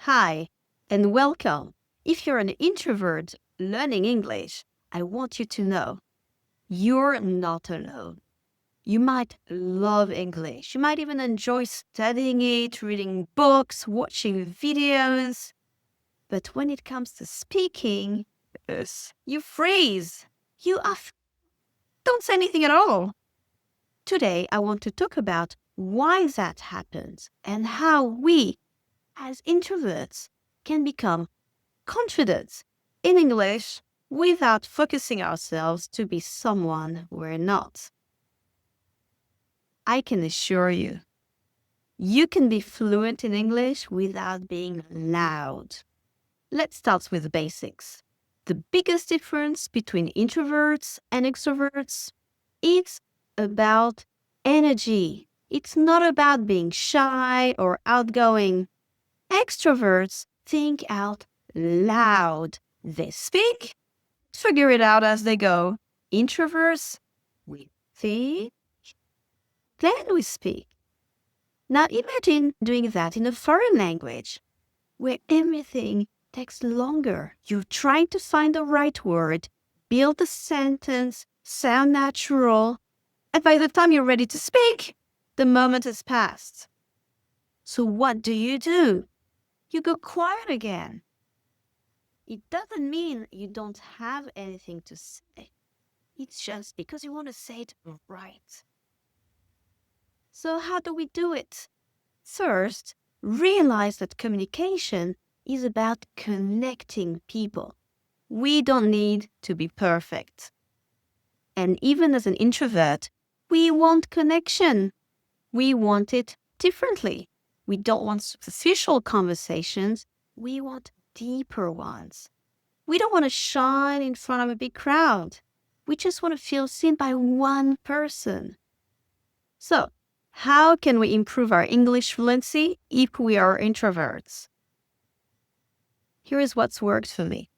Hi, and welcome. If you're an introvert learning English, I want you to know you're not alone. You might love English. You might even enjoy studying it, reading books, watching videos. But when it comes to speaking, you freeze. Don't say anything at all. Today, I want to talk about why that happens and how we, as introverts, can become confident in English without focusing ourselves to be someone we're not. I can assure you, you can be fluent in English without being loud. Let's start with the basics. The biggest difference between introverts and extroverts is about energy. It's not about being shy or outgoing. Extroverts think out loud. They speak, figure it out as they go. Introverts, we think, then we speak. Now imagine doing that in a foreign language where everything takes longer. You're trying to find the right word, build the sentence, sound natural, and by the time you're ready to speak, the moment has passed. So what do? You go quiet again. It doesn't mean you don't have anything to say. It's just because you want to say it right. So how do we do it? First, realize that communication is about connecting people. We don't need to be perfect. And even as an introvert, we want connection. We want it differently. We don't want superficial conversations. We want deeper ones. We don't want to shine in front of a big crowd. We just want to feel seen by one person. So, how can we improve our English fluency if we are introverts? Here is what's worked for me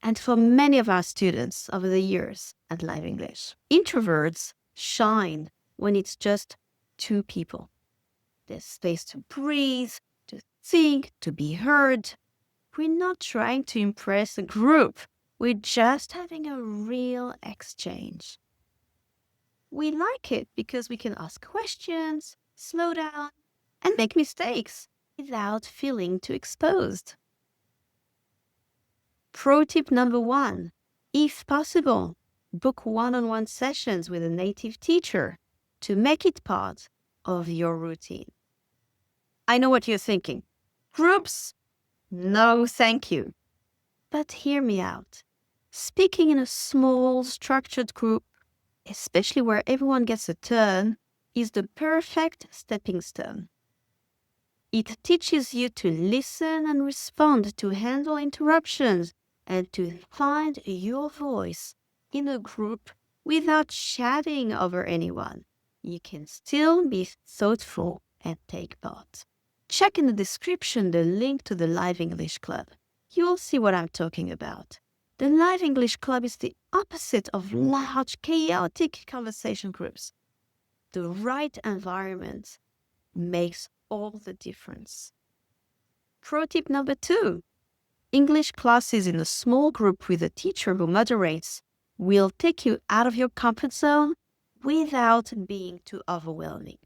and for many of our students over the years at Live English. Introverts shine when it's just two people. There's space to breathe, to think, to be heard. We're not trying to impress a group. We're just having a real exchange. We like it because we can ask questions, slow down, and make mistakes without feeling too exposed. Pro tip number 1. If possible, book one-on-one sessions with a native teacher to make it part of your routine. I know what you're thinking. Groups? No, thank you. But hear me out. Speaking in a small, structured group, especially where everyone gets a turn, is the perfect stepping stone. It teaches you to listen and respond, to handle interruptions, and to find your voice in a group without shouting over anyone. You can still be thoughtful and take part. Check in the description the link to the Live English Club. You'll see what I'm talking about. The Live English Club is the opposite of large, chaotic conversation groups. The right environment makes all the difference. Pro tip number 2. English classes in a small group with a teacher who moderates will take you out of your comfort zone without being too overwhelming.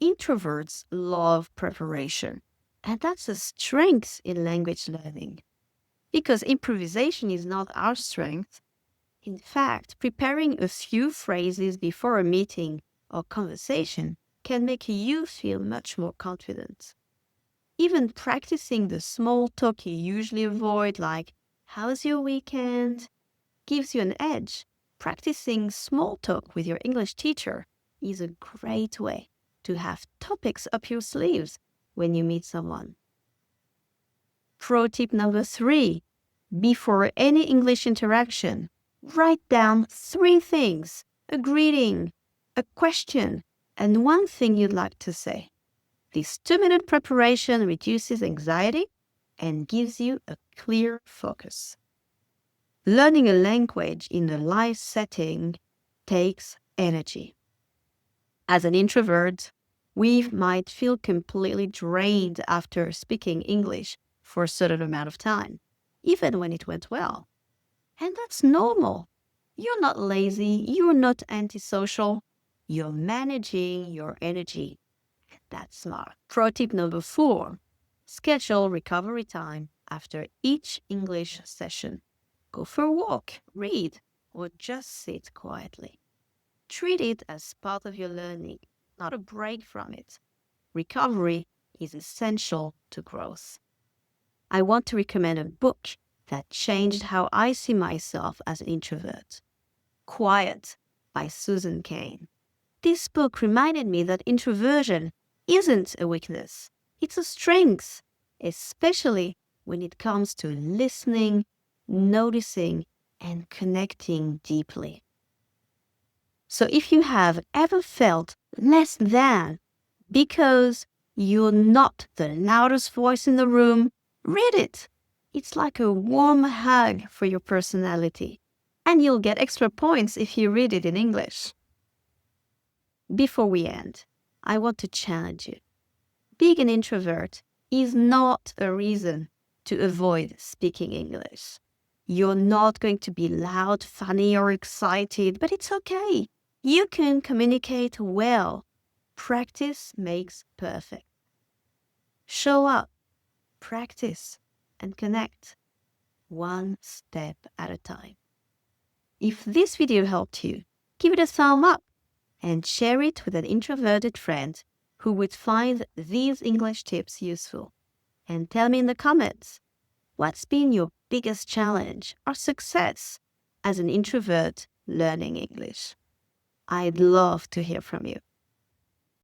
Introverts love preparation, and that's a strength in language learning. Because improvisation is not our strength. In fact, preparing a few phrases before a meeting or conversation can make you feel much more confident. Even practicing the small talk you usually avoid, like, how's your weekend, gives you an edge. Practicing small talk with your English teacher is a great way to have topics up your sleeves when you meet someone. Pro tip number 3. Before any English interaction, write down 3 things: a greeting, a question, and one thing you'd like to say. This 2-minute preparation reduces anxiety and gives you a clear focus. Learning a language in a live setting takes energy. As an introvert, We might feel completely drained after speaking English for a certain amount of time, even when it went well. And that's normal. You're not lazy, you're not antisocial, you're managing your energy. That's smart. Pro tip number 4, schedule recovery time after each English session. Go for a walk, read, or just sit quietly. Treat it as part of your learning, not a break from it. Recovery is essential to growth. I want to recommend a book that changed how I see myself as an introvert. Quiet by Susan Cain. This book reminded me that introversion isn't a weakness, it's a strength, especially when it comes to listening, noticing, and connecting deeply. So if you have ever felt less than because you're not the loudest voice in the room, read it. It's like a warm hug for your personality. And you'll get extra points if you read it in English. Before we end, I want to challenge you. Being an introvert is not a reason to avoid speaking English. You're not going to be loud, funny, or excited, but it's okay. You can communicate well. Practice makes perfect. Show up, practice, and connect, one step at a time. If this video helped you, give it a thumb up and share it with an introverted friend who would find these English tips useful. And tell me in the comments, what's been your biggest challenge or success as an introvert learning English? I'd love to hear from you.